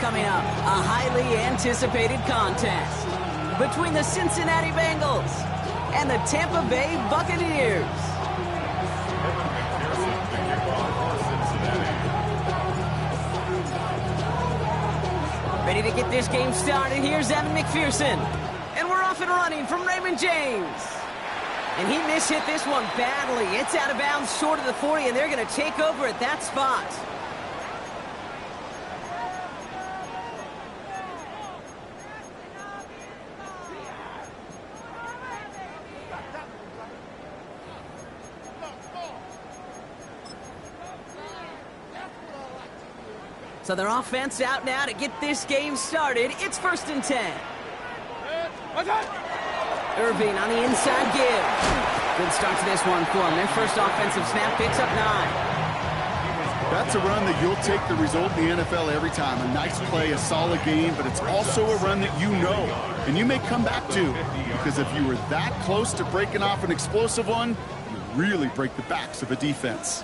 coming up, a highly anticipated contest between the Cincinnati Bengals and the Tampa Bay Buccaneers. Ready to get this game started, here's Evan McPherson. And we're off and running from Raymond James. And he mishit this one badly. It's out of bounds short of the 40, and they're going to take over at that spot. So their offense out now to get this game started. It's 1st and 10. Irving on the inside give. Good start to this one for them. Their first offensive snap picks up 9. That's a run that you'll take the result in the NFL every time. A nice play, a solid game, but it's also a run that you know and you may come back to, because if you were that close to breaking off an explosive one, you really break the backs of a defense.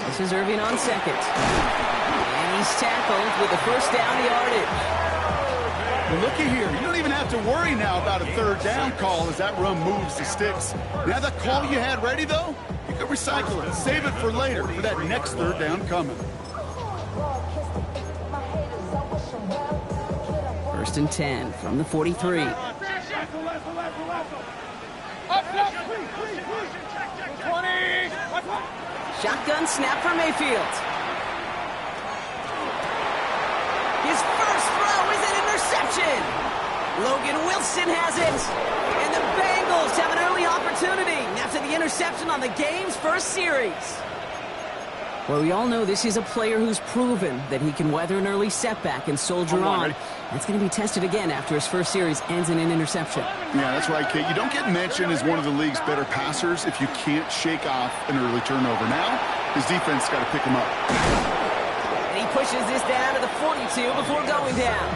This is Irving on second. And he's tackled with the first down yardage. Well, looky here. You don't even have to worry now about a 3rd down call as that run moves the sticks. Now that call you had ready, though, you can recycle it. Save it for later for that next 3rd down coming. 1st and 10 from the 43. Shotgun snap for Mayfield. His first throw is an interception. Logan Wilson has it. And the Bengals have an early opportunity after the interception on the game's first series. Well, we all know this is a player who's proven that he can weather an early setback and soldier on. That's going to be tested again after his first series ends in an interception. Yeah, that's right, Kate. You don't get mentioned as one of the league's better passers if you can't shake off an early turnover. Now, his defense got to pick him up. And he pushes this down to the 42 before going down.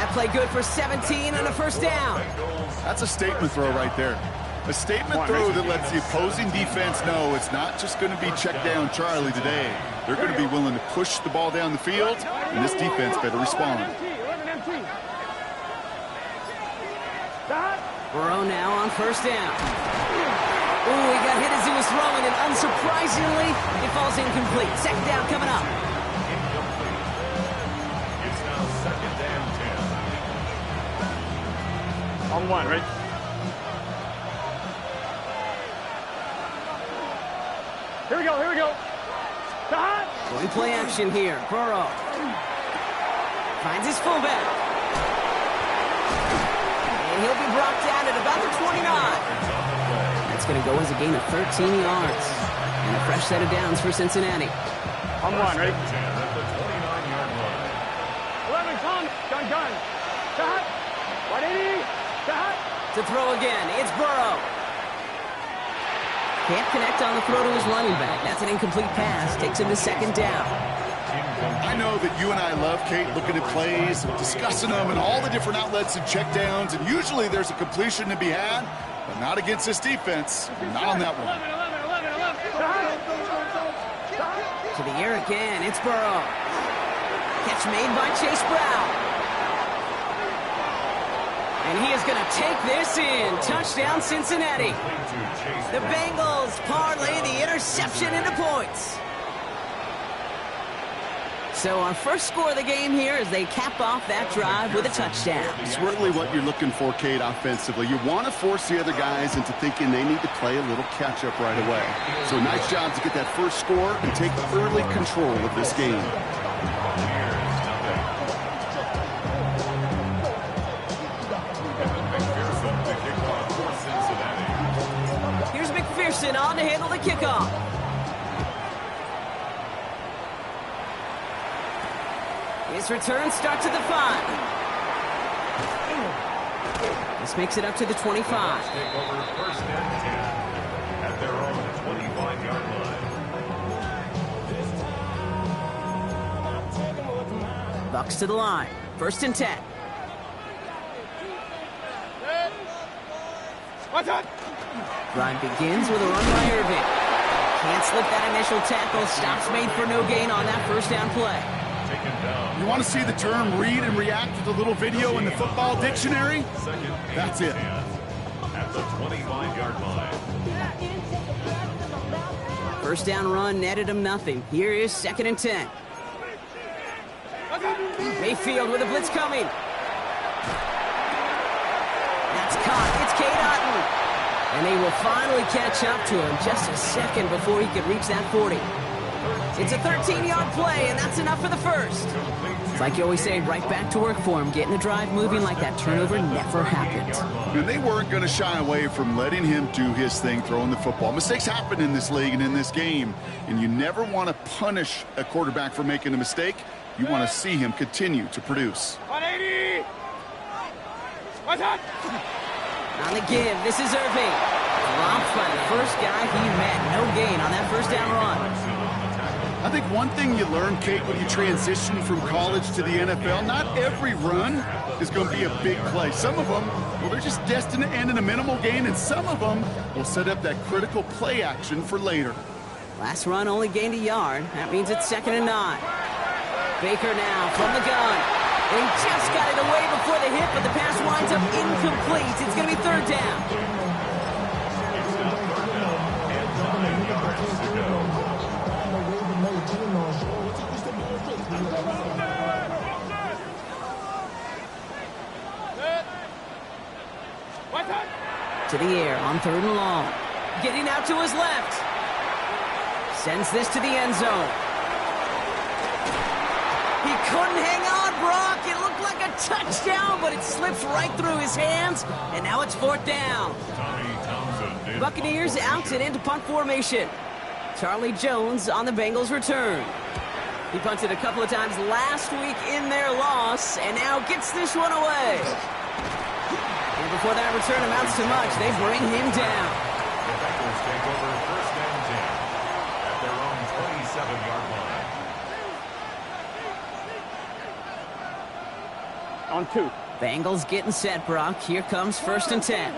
That play good for 17 and a first down. That's a statement throw right there. A statement throw that lets the opposing defense know it's not just going to be check down Charlie today. They're going to be willing to push the ball down the field, and this defense better respond. Burrow now on first down. Ooh, he got hit as he was throwing, and unsurprisingly, it falls incomplete. 2nd down coming up. It's now 2nd and 10. On 1, right? Here we go, here we go. Going play action here. Burrow finds his fullback. And he'll be brought down at about the 29. That's going to go as a gain of 13 yards. And a fresh set of downs for Cincinnati. On 1, right? 11, Tom. Gun. 180. To throw again, it's Burrow. Can't connect on the throw to his running back. That's an incomplete pass. Takes him to 2nd down. I know that you and I love, Kate, looking at plays, discussing them, and all the different outlets and checkdowns, and usually there's a completion to be had, but not against this defense. Not on that one. 11. To the air again, it's Burrow. Catch made by Chase Brown. And he is going to take this in. Touchdown, Cincinnati. The Bengals parlay the interception into points. So our first score of the game here as they cap off that drive with a touchdown. Certainly what you're looking for, Kate, offensively. You want to force the other guys into thinking they need to play a little catch-up right away. So nice job to get that first score and take early control of this game. Here's McPherson on to handle the kickoff. His return starts at the 5. This makes it up to the 25. Take over 1st and 10 at their own 25-yard line. Bucks to the line. 1st and 10. Drive begins with a run by Irving. Can't slip that initial tackle. Stops made for no gain on that first down play. You want to see the term read and react with a little video in the football dictionary? That's it. At the 25-yard line. First down run netted him nothing. Here is 2nd and 10. Mayfield with a blitz coming. That's caught. It's Cade Otton. And they will finally catch up to him just a second before he could reach that 40. It's a 13-yard play, and that's enough for the first. It's like you always say, right back to work for him, getting the drive moving like that turnover never happened. And they weren't going to shy away from letting him do his thing, throwing the football. Mistakes happen in this league and in this game, and you never want to punish a quarterback for making a mistake. You want to see him continue to produce. 180! What's that? On the give, this is Irving. Dropped by the first guy he met. No gain on that first down run. I think one thing you learn, Kate, when you transition from college to the NFL, not every run is going to be a big play. Some of them, well, they're just destined to end in a minimal gain, and some of them will set up that critical play action for later. Last run only gained a yard. That means it's 2nd and 9. Baker now from the gun. And he just got it away before the hit, but the pass winds up incomplete. It's going to be 3rd down. To the air on 3rd and long. Getting out to his left. Sends this to the end zone. He couldn't hang on, Brock. It looked like a touchdown, but it slips right through his hands, and now it's 4th down. Buccaneers out and into punt formation. Charlie Jones on the Bengals return. He punted a couple of times last week in their loss, and now gets this one away. And before that return amounts to much, they bring him down. The Bengals take over 1st and 10 at their own 27-yard line. On 2. Bengals getting set, Brock. Here comes 1st and 10.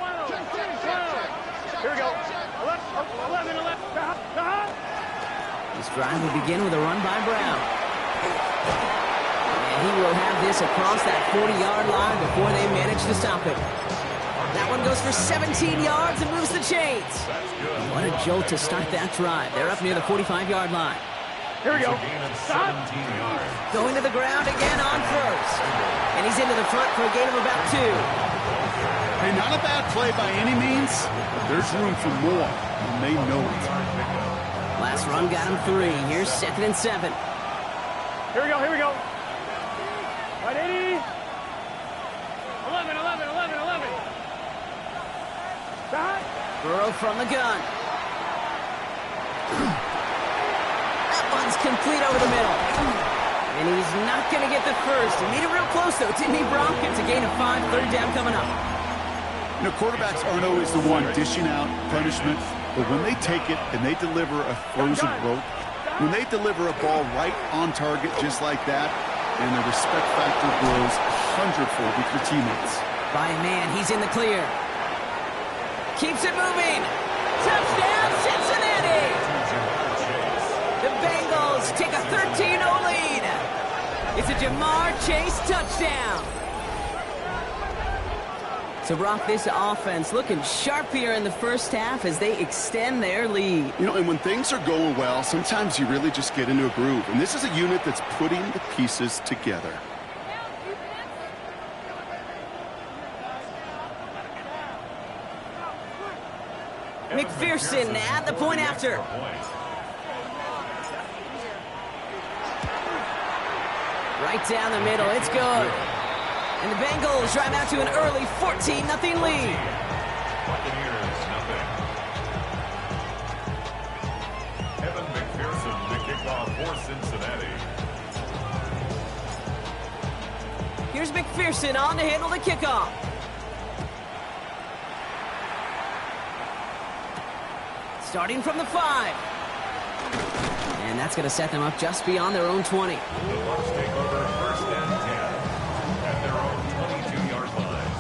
Here we go. 11. This drive will begin with a run by Brown. And he will have this across that 40-yard line before they manage to stop him. That one goes for 17 yards and moves the chains. What a jolt to start that drive. They're up near the 45-yard line. Here we go. Stop. Going to the ground again on 1st. And he's into the front for a gain of about 2. Hey, not a bad play by any means. There's room for more, and they know it. Last run got him 3. Here's 2nd and 7. Here we go. 180. 11. Stop. Burrow from the gun. That one's complete over the middle. And he's not going to get the first. He made it real close, though, didn't he, Brock? It's a gain of 5, 3rd down coming up. You know, quarterbacks aren't always the one dishing out punishment, but when they take it and they deliver a frozen rope, when they deliver a ball right on target just like that, and the respect factor grows 100-fold with your teammates. By a man, he's in the clear. Keeps it moving. Touchdown, Cincinnati! The Bengals take a 13-0 lead. It's a Jamar Chase touchdown. So, Brock, this offense looking sharp here in the first half as they extend their lead. You know, and when things are going well, sometimes you really just get into a groove. And this is a unit that's putting the pieces together. McPherson at the point after. Right down the middle. It's good. And the Bengals drive out to an early 14-0 lead. Buccaneers, nothing. Evan McPherson, the kickoff for Cincinnati. Here's McPherson on to handle the kickoff. Starting from the 5. And that's going to set them up just beyond their own 20. The Bucs take over 1st and 10 at their own 22-yard line.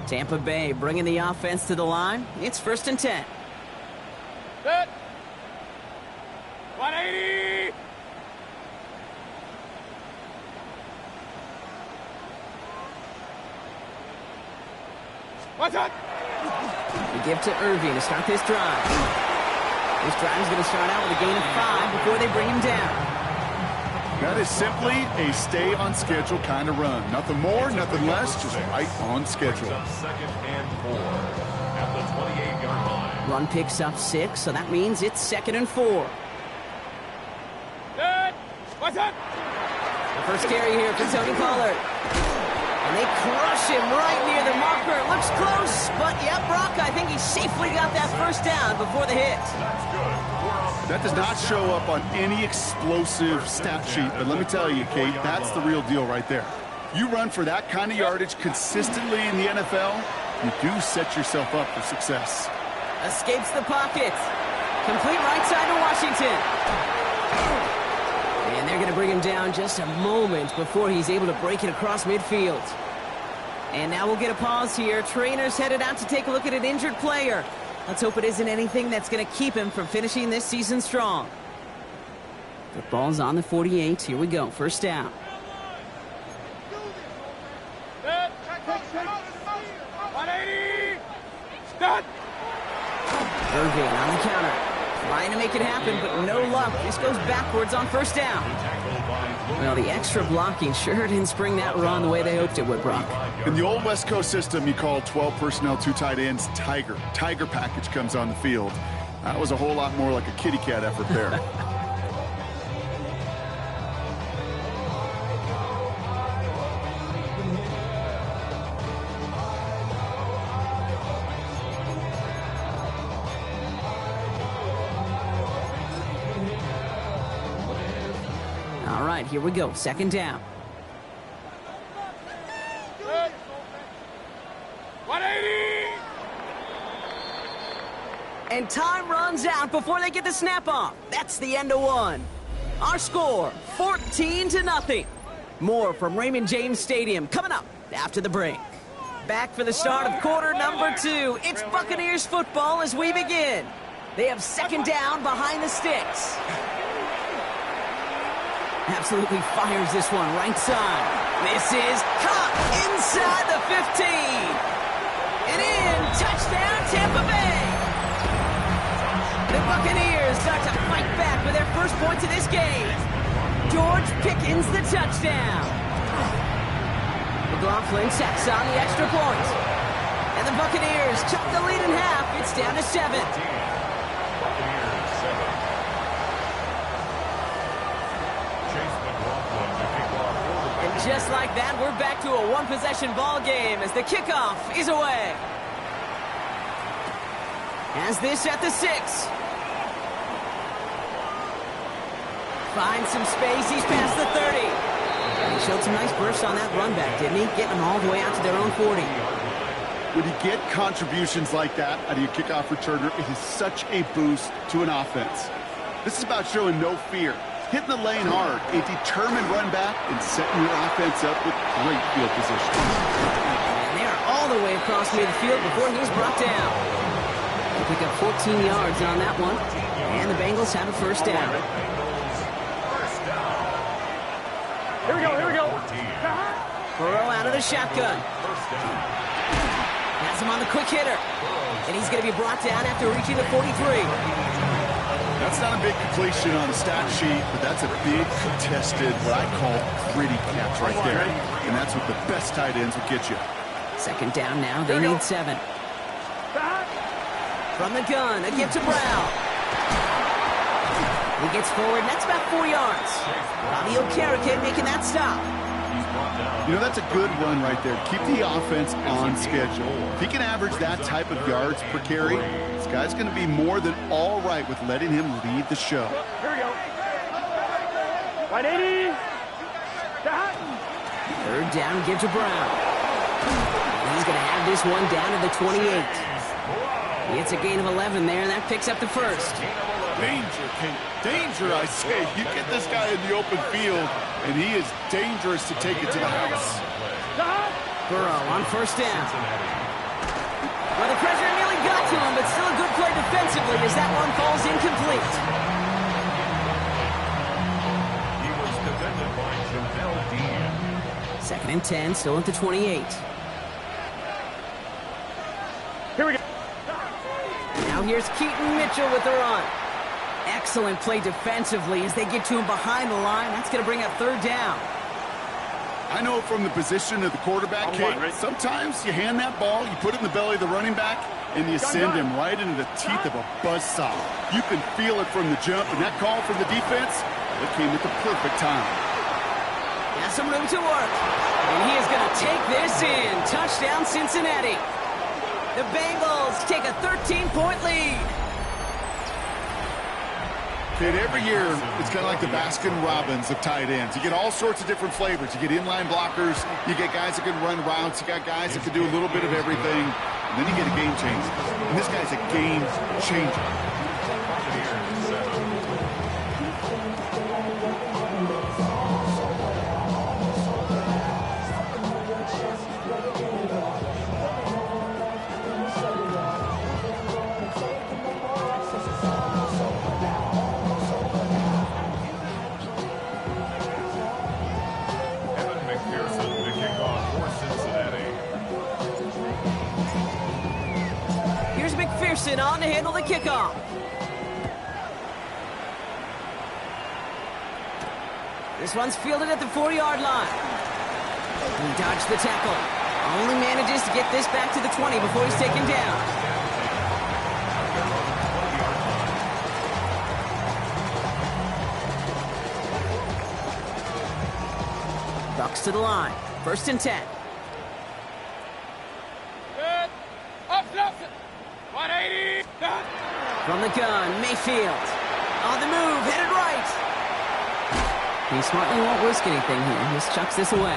Tampa Bay bringing the offense to the line. It's 1st and 10. Set. 180. What's up? We give to Irving to start this drive. This drive is going to start out with a gain of 5 before they bring him down. That is simply a stay-on-schedule kind of run. Nothing more, nothing less, just right on schedule. 2nd and 4 at the 28-yard line. Run picks up 6, so that means it's 2nd and 4. Set. What's up? The first carry here for Tony Pollard. And they crush him right near the marker. Looks close, but yeah, Brock, I think he safely got that first down before the hit. That's good. That does not show up on any explosive stat sheet, but let me tell you, Kate, that's the real deal right there. You run for that kind of yardage consistently in the NFL, you do set yourself up for success. Escapes the pocket. Complete right side to Washington. And they're going to bring him down just a moment before he's able to break it across midfield. And now we'll get a pause here. Trainers headed out to take a look at an injured player. Let's hope it isn't anything that's going to keep him from finishing this season strong. The ball's on the 48. Here we go. 1st down. Set. 180. Start. Irving on the counter. Trying to make it happen, but no luck. This goes backwards on 1st down. Well, the extra blocking sure didn't spring that run the way they hoped it would, Brock. In the old West Coast system, you call 12 personnel, 2 tight ends, Tiger. Tiger package comes on the field. That was a whole lot more like a kitty cat effort there. All right, here we go. 2nd down. 180. And time runs out before they get the snap off. That's the end of 1. Our score, 14-0. More from Raymond James Stadium coming up after the break. Back for the start of quarter number 2. It's Buccaneers football as we begin. They have 2nd down behind the sticks. Absolutely fires this one right side. This is caught inside the 15. And in, touchdown Tampa Bay. The Buccaneers start to fight back with their first points of this game. George Pickens the touchdown. McLaughlin sacks on the extra point. And the Buccaneers chop the lead in half. It's down to 7. Buccaneers 7. And just like that, we're back to a 1-possession ball game as the kickoff is away. Has this at the 6. Finds some space. He's past the 30. He showed some nice bursts on that run back, didn't he? Getting them all the way out to their own 40. When you get contributions like that out of your kickoff returner, it is such a boost to an offense. This is about showing no fear. Hitting the lane hard, a determined run back, and setting your offense up with great field position. And they're all the way across midfield before he's brought down. They pick up 14 yards on that one, and the Bengals have a 1st down. Here we go. Here we go. Burrow out of the shotgun. Has him on the quick hitter. And he's going to be brought down after reaching the 43. That's not a big completion on the stat sheet, but that's a big contested, what I call gritty catch right there. And that's what the best tight ends will get you. 2nd down now. They need 7. From the gun, a give to Brown. He gets forward, and that's about 4 yards. Bobby Okereke making that stop. You know, that's a good run right there. Keep the offense on schedule. If he can average that type of yards per carry, this guy's going to be more than all right with letting him lead the show. Here we go. 180. 3rd down, give to Brown. And he's going to have this one down to the 28. It's a gain of 11 there, and that picks up the 1st. Danger, Kate. Danger, I say. You get this guy in the open field, and he is dangerous to take it to the house. Burrow on 1st down. Well, the pressure nearly got to him, but still a good play defensively as that one falls incomplete. He was defended by Jamel Dean. 2nd and 10, still at the 28. Here we go. Now here's Keaton Mitchell with the run. Excellent play defensively as they get to him behind the line. That's going to bring up 3rd down. I know from the position of the quarterback, Kate, sometimes you hand that ball, you put it in the belly of the running back, and you send him right into the teeth of a buzzsaw. You can feel it from the jump, and that call from the defense, it came at the perfect time. Has some room to work. And he is going to take this in. Touchdown, Cincinnati. The Bengals take a 13-point lead. Kate, every year, it's kind of like the Baskin-Robbins of tight ends. You get all sorts of different flavors. You get inline blockers. You get guys that can run routes. You got guys that can do a little bit of everything. And then you get a game changer. And this guy's a game changer. On to handle the kickoff. This one's fielded at the 4-yard line. He dodged the tackle. Only manages to get this back to the 20 before he's taken down. Bucks to the line. 1st and 10. From the gun, Mayfield. On the move, headed right. He smartly won't risk anything here. Just chucks this away.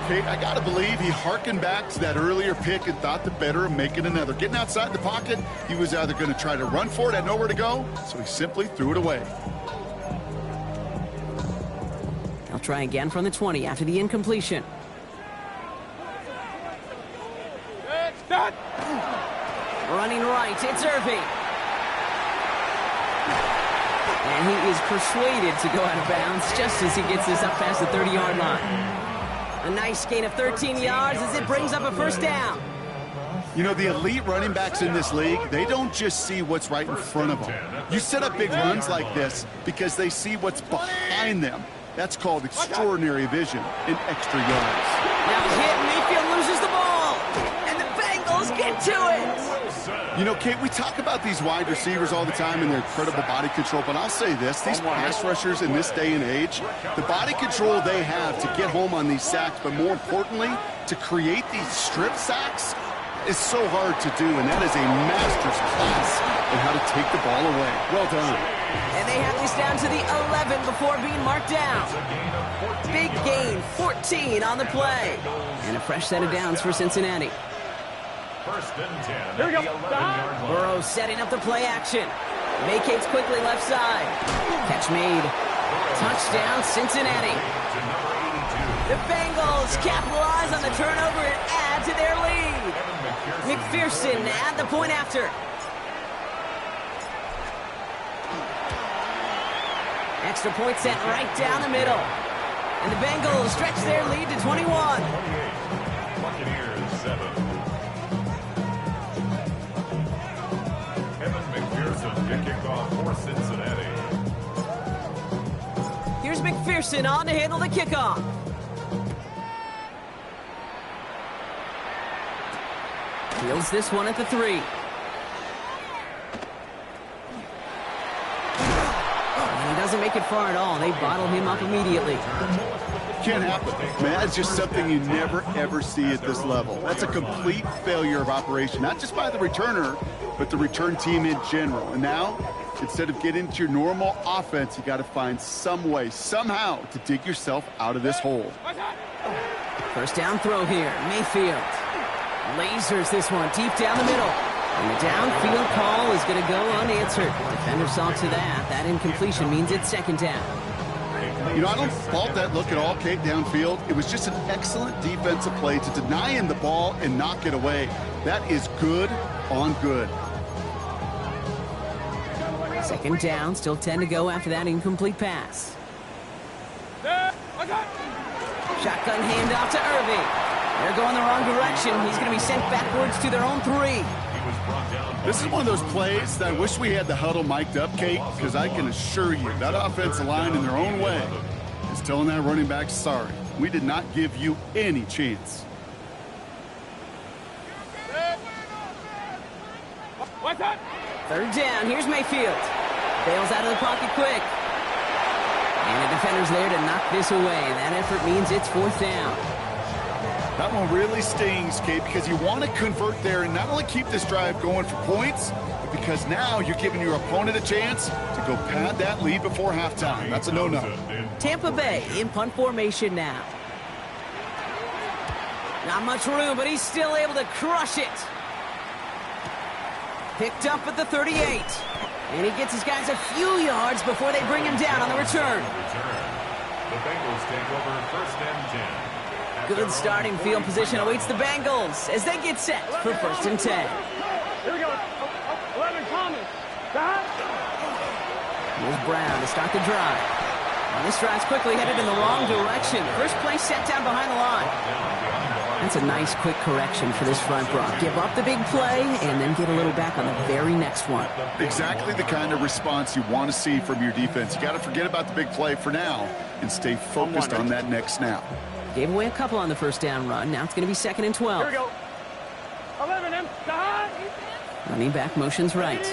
Kate, I got to believe he hearkened back to that earlier pick and thought the better of making another. Getting outside the pocket, he was either going to try to run for it, had nowhere to go, so he simply threw it away. They'll try again from the 20 after the incompletion. Running right, it's Irving. And he is persuaded to go out of bounds just as he gets this up past the 30-yard line. A nice gain of 13 yards as it brings up a 1st down. You know, the elite running backs in this league, they don't just see what's right in front of them. You set up big runs like this because they see what's behind them. That's called extraordinary vision in extra yards. Now hit, Mayfield loses the ball. And the Bengals get to it. You know, Kate, we talk about these wide receivers all the time and their incredible body control, but I'll say this, these pass rushers in this day and age, the body control they have to get home on these sacks, but more importantly, to create these strip sacks is so hard to do, and that is a master's class in how to take the ball away. Well done. And they have this down to the 11 before being marked down. Big gain, 14 on the play. And a fresh set of downs for Cincinnati. 1st and 10. Here we go. Burrow setting up the play action. Vacates quickly left side. Catch made. Touchdown, Cincinnati. The Bengals capitalize on the turnover and add to their lead. McPherson at the point after. Extra point set right down the middle. And the Bengals stretch their lead to 21. Buccaneers 7. For Cincinnati. Here's McPherson on to handle the kickoff. Fields this one at the 3. And he doesn't make it far at all. They bottle him up immediately. Can't happen. Man, that's just something you never, ever see at this level. That's a complete failure of operation, not just by the returner, but the return team in general. And now, instead of getting into your normal offense, you got to find some way, somehow, to dig yourself out of this hole. 1st down throw here. Mayfield lasers this one deep down the middle. And the downfield call is going to go unanswered. Defender saw to that. That incompletion means it's 2nd down. You know, I don't fault that look at all, Kate, downfield. It was just an excellent defensive play to deny him the ball and knock it away. That is good on good. Second down, still 10 to go after that incomplete pass. Shotgun handoff to Irving. They're going the wrong direction. He's going to be sent backwards to their own 3. This is one of those plays that I wish we had the huddle mic'd up, Kate, because I can assure you that offensive line in their own way is telling that running back, sorry, we did not give you any chance. What's that? Third down, here's Mayfield. Bails out of the pocket quick. And the defender's there to knock this away. That effort means it's 4th down. That one really stings, Kate, because you want to convert there and not only keep this drive going for points, but because now you're giving your opponent a chance to go pad that lead before halftime. That's a no-no. Tampa Bay in punt formation now. Not much room, but he's still able to crush it. Picked up at the 38. And he gets his guys a few yards before they bring him down on the return. The Bengals take over 1st and 10. Good starting field position awaits the Bengals as they get set for 1st and 10. Here we go. 11 Thomas. Here's Brown to start the drive. Now this drive's quickly headed in the wrong direction. First play set down behind the line. That's a nice quick correction for this front row. Give up the big play and then get a little back on the very next one. Exactly the kind of response you want to see from your defense. You got to forget about the big play for now and stay focused on that next snap. Gave away a couple on the first down run. Now it's going to be 2nd and 12. Here we go. 11 M. Running back motions right.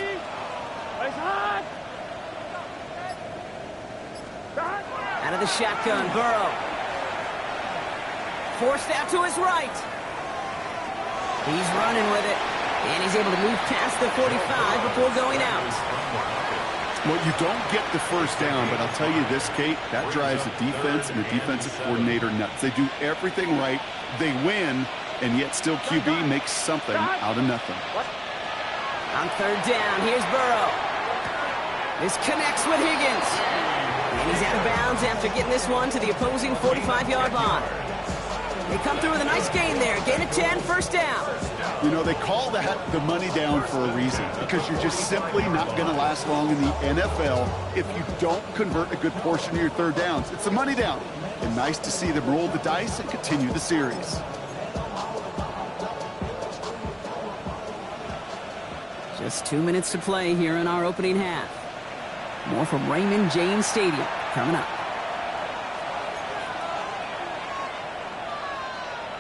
Out of the shotgun, Burrow. Forced out to his right. He's running with it. And he's able to move past the 45 before going out. Well, you don't get the first down, but I'll tell you this, Kate, that drives the defense and the defensive coordinator nuts. They do everything right, they win, and yet still QB makes something out of nothing. On 3rd down, here's Burrow. This connects with Higgins. And he's out of bounds after getting this one to the opposing 45-yard line. They come through with a nice gain there. Gain of 10, 1st down. You know, they call that the money down for a reason, because you're just simply not going to last long in the NFL if you don't convert a good portion of your 3rd downs. It's the money down. And nice to see them roll the dice and continue the series. Just 2 minutes to play here in our opening half. More from Raymond James Stadium coming up.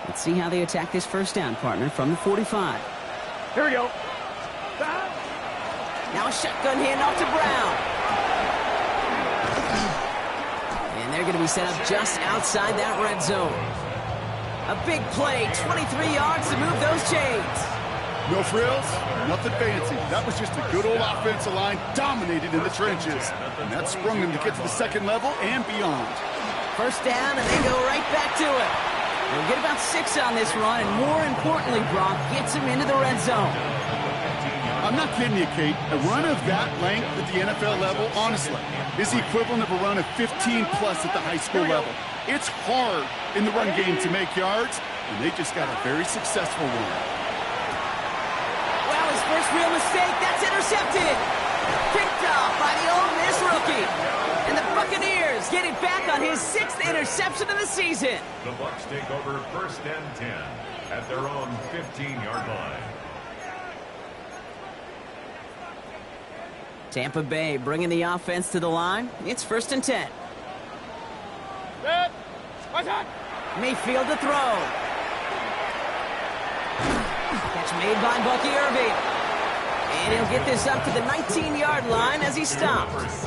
Let's see how they attack this 1st down, partner, from the 45. Here we go. Now a shotgun handoff to Brown. And they're going to be set up just outside that red zone. A big play, 23 yards to move those chains. No frills, nothing fancy. That was just a good old offensive line dominated in the trenches. And that sprung them to get to the 2nd level and beyond. 1st down, and they go right back to it. They'll get about 6 on this run, and more importantly, Brock gets him into the red zone. I'm not kidding you, Kate. A run of that length at the NFL level, honestly, is the equivalent of a run of 15-plus at the high school level. It's hard in the run game to make yards, and they just got a very successful one. Well, his first real mistake, that's intercepted. Picked off by the Ole Miss rookie. And the Buccaneers get it back on his 6th interception of the season. The Bucs take over 1st and 10 at their own 15-yard line. Tampa Bay bringing the offense to the line. It's 1st and 10. Mayfield to throw. Catch made by Bucky Irving. And he'll get this up to the 19-yard line as he stops.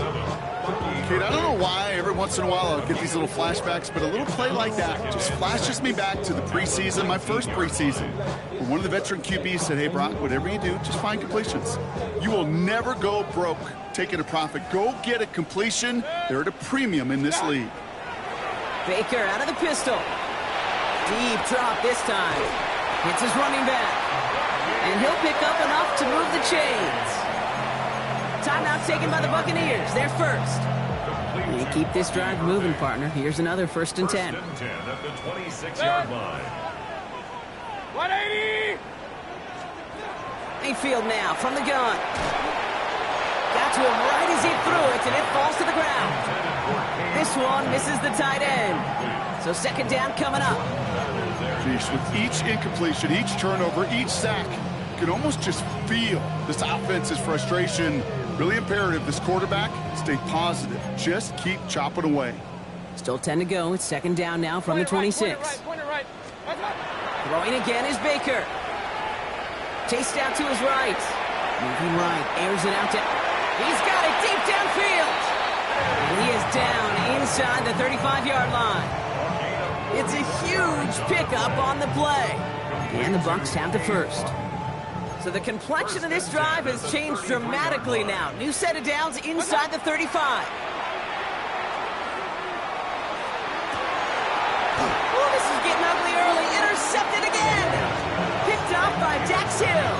Kate, I don't know why every once in a while I'll get these little flashbacks, but a little play like that just flashes me back to the preseason, my first preseason. Where one of the veteran QBs said, hey, Brock, whatever you do, just find completions. You will never go broke taking a profit. Go get a completion. They're at a premium in this league. Baker out of the pistol. Deep drop this time. Hits his running back. And he'll pick up enough to move the chains. Timeout taken by the Buccaneers. They're first. And keep this drive moving, partner. Here's another 1st and 10. First and 10 at the 26-yard line. 180! Mayfield now from the gun. Got to him right as he threw it, and it falls to the ground. This one misses the tight end. So 2nd down coming up. Jeez, with each incompletion, each turnover, each sack, you can almost just feel this offense's frustration. Really imperative, this quarterback, stay positive. Just keep chopping away. Still 10 to go. It's 2nd down now from the 26. Point it right. Throwing again is Baker. Chased out to his right. Moving right, airs it out to... He's got it deep downfield. And he is down inside the 35-yard line. It's a huge pickup on the play. And the Bucs have the first. So the complexion of this drive has changed dramatically now. New set of downs inside the 35. Oh, this is getting ugly early. Intercepted again. Picked off by Dax Hill.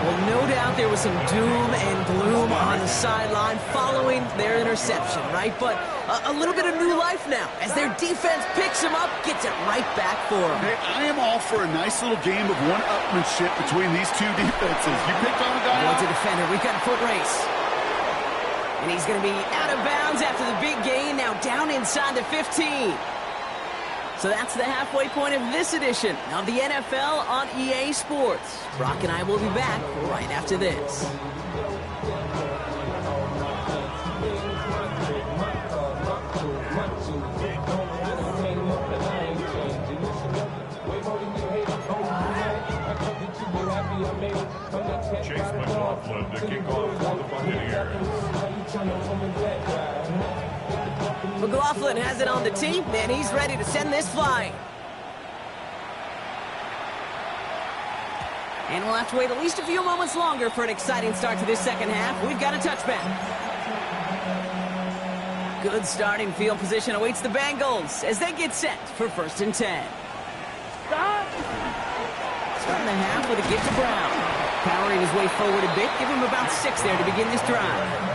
Well, no doubt there was some doom and gloom on the sideline following their interception, right? But a little bit of new life now as their defense picks him up, gets it right back for him. Hey, I am all for a nice little game of one-upmanship between these two defenses. You picked on a guy. What's a defender? We've got a foot race. And he's going to be out of bounds after the big gain, now down inside the 15. So that's the halfway point of this edition of the NFL on EA Sports. Brock and I will be back right after this. Chase McLaughlin to kick off for the Buccaneers. McLaughlin has it on the tee, and he's ready to send this flying. And we'll have to wait at least a few moments longer for an exciting start to this 2nd half. We've got a touchback. Good starting field position awaits the Bengals as they get set for 1st and 10. Starting the half with a give to Brown. Powering his way forward a bit. Give him about 6 there to begin this drive.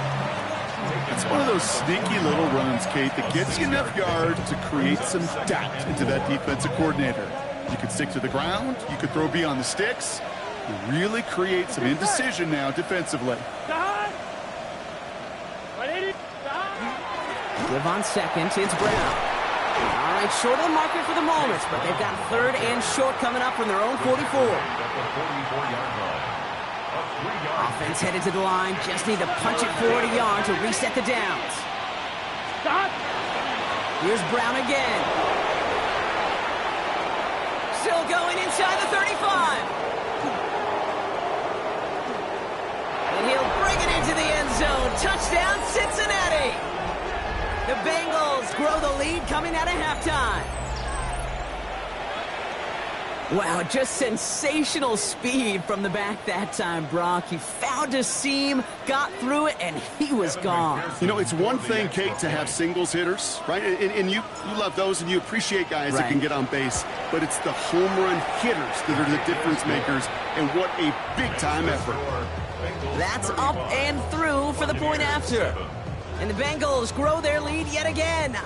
It's one of those sneaky little runs, Kate, that gets you enough yards to create some doubt into that defensive coordinator. You could stick to the ground. You could throw beyond the sticks. You really create some indecision now defensively. Give on 2nd. It's Brown. All right, short of the marker for the moment, but they've got 3rd and short coming up from their own 44. Offense headed to the line. Just need to punch it forward a yard to reset the downs. Here's Brown again. Still going inside the 35. And he'll bring it into the end zone. Touchdown, Cincinnati. The Bengals grow the lead coming out of halftime. Wow, just sensational speed from the back that time, Brock. He found a seam, got through it, and he was gone. You know, it's one thing, Kate, to have singles hitters, right? And you love those, and you appreciate guys that can get on base. But it's the home run hitters that are the difference makers, and what a big-time effort. That's up and through for the point after. And the Bengals grow their lead yet again.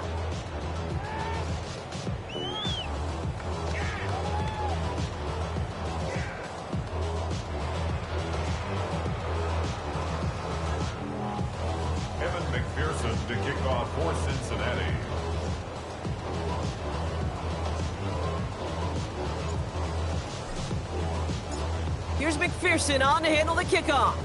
McPherson to kick off for Cincinnati. Here's McPherson on to handle the kickoff.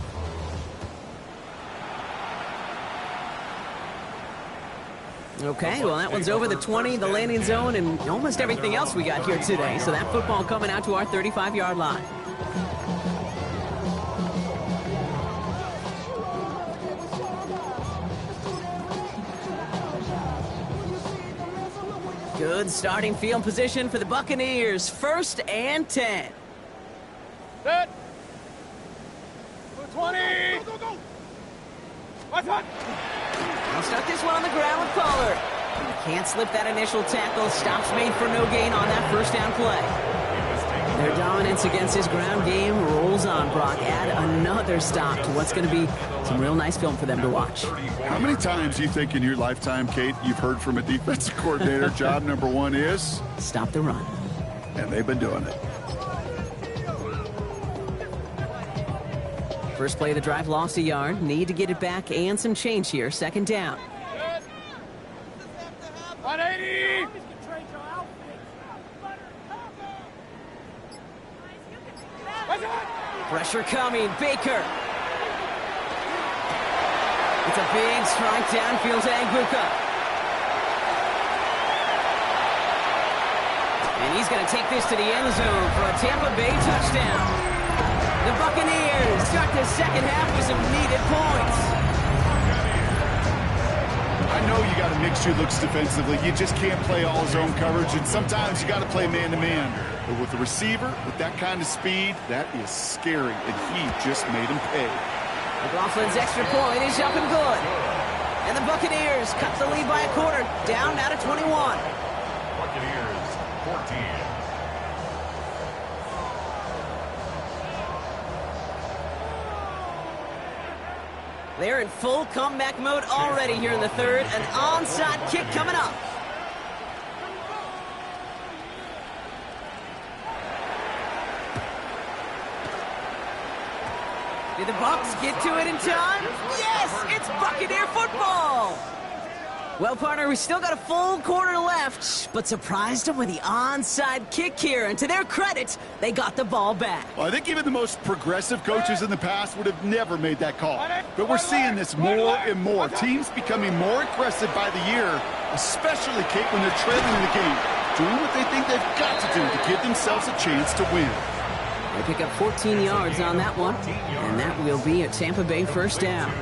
Okay, well, that one's over the 20, the landing zone, and almost everything else we got here today. So that football coming out to our 35-yard line. Good starting field position for the Buccaneers. 1st and 10. Set. 20. Go, go. What's that? I'll start this one on the ground with Pollard. Can't slip that initial tackle. Stops made for no gain on that 1st down play. Their dominance against his ground game rolls rolls on, Brock. Add another stop to what's going to be some real nice film for them to watch. How many times do you think in your lifetime, Kate, you've heard from a defensive coordinator, job number one is? Stop the run. And they've been doing it. First play of the drive, lost a yard. Need to get it back and some change here. Second down. 180! Pressure coming. Baker. It's a big strike downfield to Agbuka. And he's going to take this to the end zone for a Tampa Bay touchdown. The Buccaneers start the second half with some needed points. I know you got to mix your looks defensively. You just can't play all zone coverage, and sometimes you got to play man-to-man. But with a receiver with that kind of speed, that is scary, and he just made him pay. McLaughlin's extra point is up and good. And the Buccaneers cut the lead by a quarter, down now to 21. Buccaneers 14. They're in full comeback mode already here in the third. An onside kick coming up. Did the Bucs get to it in time? Yes, it's Buccaneer football. Well, partner, we still got a full quarter left, but surprised them with the onside kick here. And to their credit, they got the ball back. Well, I think even the most progressive coaches in the past would have never made that call. But we're seeing this more and more. Teams becoming more aggressive by the year, especially, Kate, when they're trailing in the game, doing what they think they've got to do to give themselves a chance to win. They pick up 14 yards on that one, and that will be a Tampa Bay first down.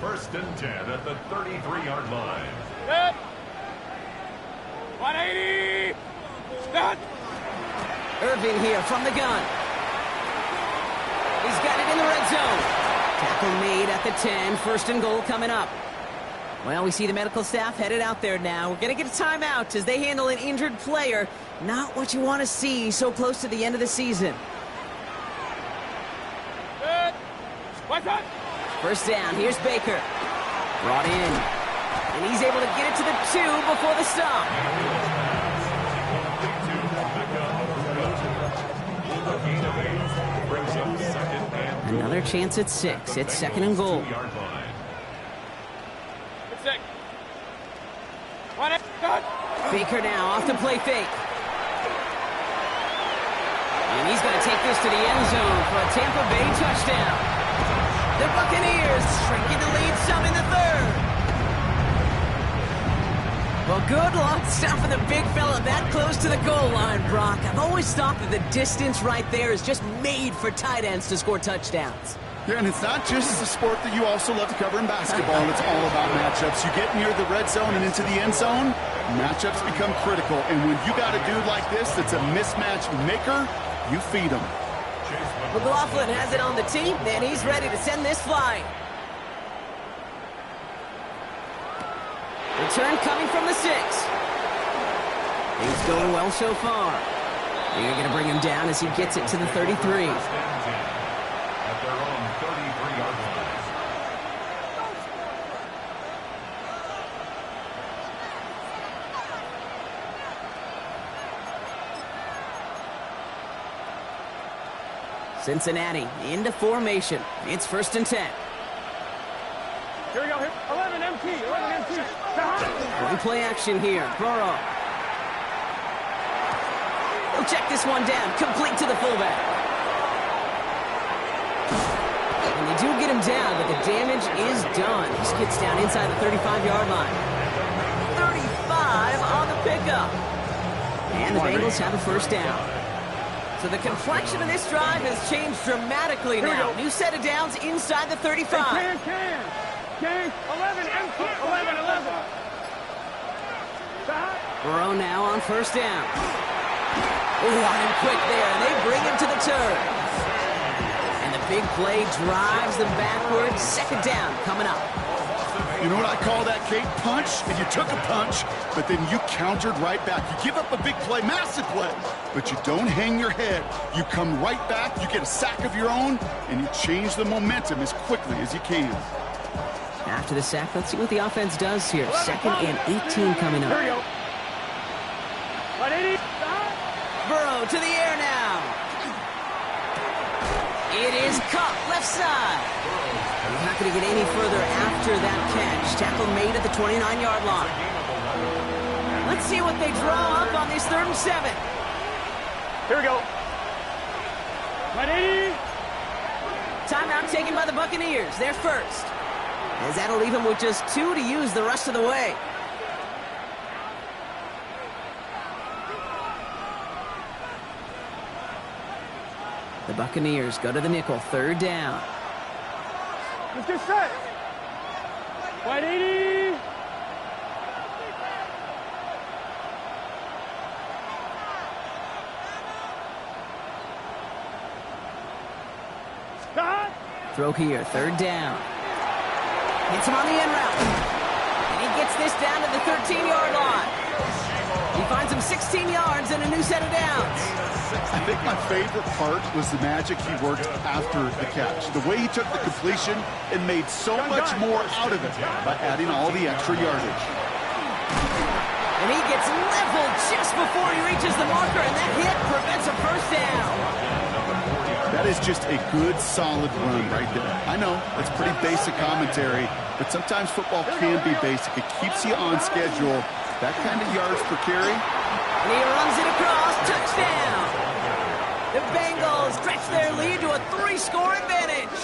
First and 10 at the 33-yard line. Set. 180! Set. Irving here from the gun. He's got it in the red zone. Tackle made at the 10. First and goal coming up. Well, we see the medical staff headed out there now. We're going to get a timeout as they handle an injured player. Not what you want to see so close to the end of the season. Set. What's up? First down, here's Baker. Brought in. And he's able to get it to the 2 before the stop. Another chance at 6. It's second and goal. It's sick. 180. Baker now off the play fake. And he's going to take this to the end zone for a Tampa Bay touchdown. The Buccaneers shrinking the lead some in the third. Well, good luck stopping the big fella that close to the goal line, Brock. I've always thought that the distance right there is just made for tight ends to score touchdowns. Yeah, and it's not just a sport that you also love to cover in basketball. It's all about matchups. You get near the red zone and into the end zone, matchups become critical. And when you got a dude like this that's a mismatch maker, you feed him. McLaughlin has it on the tee, and he's ready to send this flying. Return coming from the 6. Things going well so far. They're going to bring him down as he gets it to the 33. At their own 33-yard line. Cincinnati into formation. It's first and 10. Here we go. Here. 11 MT. 11 MT. One play action here. Burrow. He'll check this one down. Complete to the fullback. And they do get him down, but the damage is done. He skids down inside the 35-yard line. 35 on the pickup. And the Bengals have a first down. So the complexion of this drive has changed dramatically now. New set of downs inside the 35. Can. 11 MT. 11. Burrow now on first down. Line quick there, and they bring him to the turn. And the big play drives them backwards. Second down coming up. You know what I call that, Kate? Punch, and you took a punch, but then you countered right back. You give up a big play, massive play, but you don't hang your head. You come right back, you get a sack of your own, and you change the momentum as quickly as you can. After the sack, let's see what the offense does here. 2nd and 18 coming up. Here we go. 180. Burrow to the air now. It is caught left side. He's not going to get any further after that catch. Tackle made at the 29-yard line. Let's see what they draw up on this 3rd and 7. Here we go. 180. Timeout taken by the Buccaneers. They're first. As that'll leave them with just 2 to use the rest of the way. The Buccaneers go to the nickel, 3rd down. Let's get set. 180. Stop. Throw here, 3rd down. Hits him on the end route. And he gets this down to the 13-yard line. He finds him 16 yards and a new set of downs. I think my favorite part was the magic he worked after the catch. The way he took the completion and made so much more out of it by adding all the extra yardage. And he gets leveled just before he reaches the marker, and that hit prevents a 1st down. That is just a good, solid run right there. I know, that's pretty basic commentary, but sometimes football can be basic. It keeps you on schedule. That kind of yards per carry. And he runs it across. Touchdown. The Bengals stretch their lead to a 3-score advantage.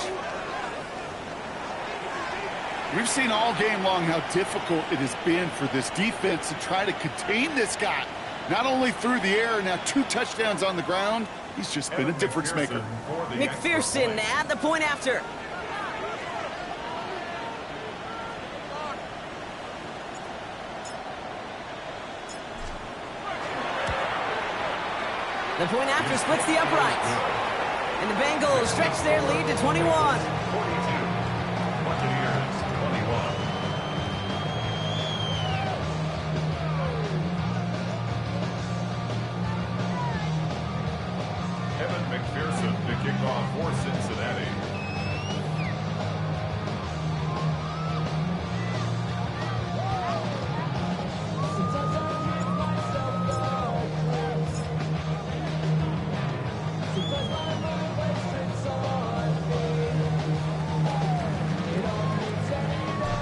We've seen all game long how difficult it has been for this defense to try to contain this guy. Not only through the air, now 2 touchdowns on the ground. He's just been a difference maker. McPherson at the point after. The point after splits the uprights. And the Bengals stretch their lead to 21. 42. Buccaneers, 21. Evan McPherson to kick off for Cincinnati.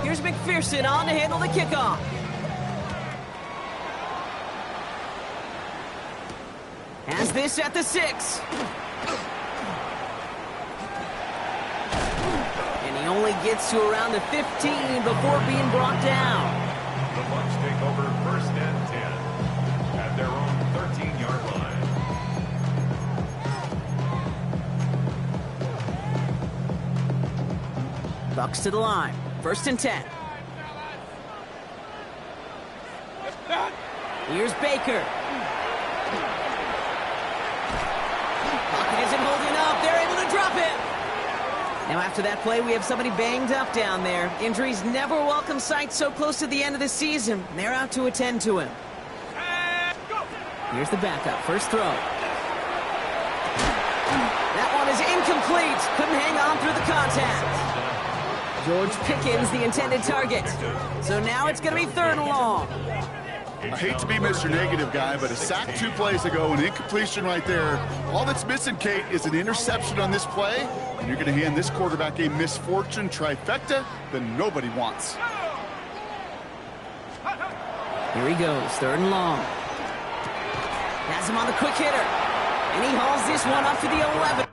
Here's McPherson on to handle the kickoff. Has this at the 6. And he only gets to around the 15 before being brought down. The Bucs take over 1st and 10 at their own 13-yard line. Bucks to the line. 1st and 10. Here's Baker. Pocket isn't holding up. They're able to drop it. Now after that play, we have somebody banged up down there. Injuries never welcome sight so close to the end of the season. They're out to attend to him. Here's the backup. 1st throw. That one is incomplete. Couldn't hang on through the contact. George Pickens, the intended target. So now it's going to be 3rd and long. I hate to be Mr. Negative guy, but a sack 2 plays ago, an incompletion right there. All that's missing, Kate, is an interception on this play, and you're going to hand this quarterback a misfortune trifecta that nobody wants. Here he goes, 3rd and long. Has him on the quick hitter, and he hauls this one up to the 11.